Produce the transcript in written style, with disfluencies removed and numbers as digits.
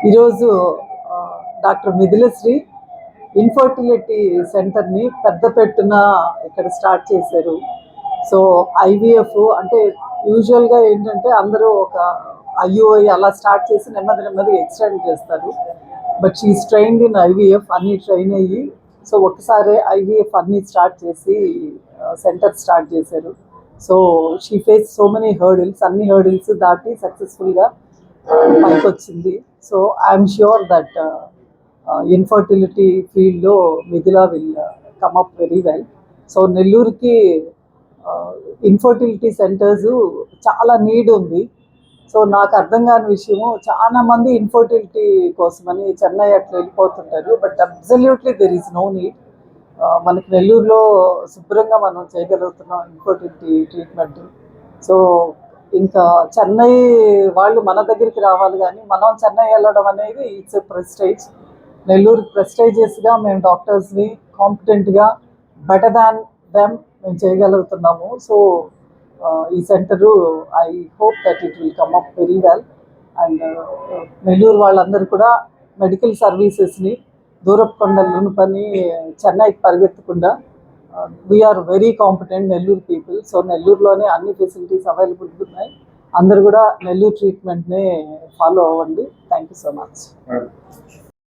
ఈరోజు doctor మిథిలశ్రీ infertility సెంటర్ని పెద్దపెట్టున ఇక్కడ స్టార్ట్ చేశారు. సో ఐవీఎఫ్ అంటే యూజువల్గా ఏంటంటే అందరూ ఒక ఐయుఐ అలా స్టార్ట్ చేసి నెమ్మది ఎక్స్టెండ్ చేస్తారు. But she trained in IVF, అన్నీ ట్రైన్ అయ్యి సో ఒకసారి ఐవీఎఫ్ అన్నీ స్టార్ట్ చేసి సెంటర్ స్టార్ట్ చేశారు. So she face so many hurdles, అన్ని హర్డిల్స్ దాటి సక్సెస్ఫుల్గా పైకి వచ్చింది. So I'm sure that infertility ఫీల్డ్లో Mithila will come up very well. So నెల్లూరుకి ఇన్ఫర్టిలిటీ సెంటర్స్ చాలా నీడ్ ఉంది. సో నాకు అర్థం కాని విషయము, చాలా మంది ఇన్ఫర్టిలిటీ కోసమని చెన్నై అట్లా వెళ్ళిపోతుంటారు. But absolutely there is no need. మనకి నెల్లూరులో శుభ్రంగా మనం చేయగలుగుతున్నాం ఇన్ఫర్టిలిటీ ట్రీట్మెంట్. సో ఇంకా చెన్నై వాళ్ళు మన దగ్గరికి రావాలి, కానీ మనం చెన్నై వెళ్ళడం అనేది ఇట్స్ ఎ ప్రెస్టేజ్. నెల్లూరు ప్రెస్టేజియస్గా మేము డాక్టర్స్ని కాంపిటెంట్గా బెటర్ దాన్ దెమ్ మేము చేయగలుగుతున్నాము. సో ఈ centre I hope that it will come up very well. And Nellore వాళ్ళందరూ కూడా మెడికల్ సర్వీసెస్ని దూరపు కొండలను పని చెన్నైకి పరిగెత్తకుండా we're very competent Nellore people. So నెల్లూరులోనే అన్ని ఫెసిలిటీస్ అవైలబుల్ ఉన్నాయి. అందరు కూడా నెల్లూరు ట్రీట్మెంట్ని ఫాలో అవ్వండి. Thank you so much.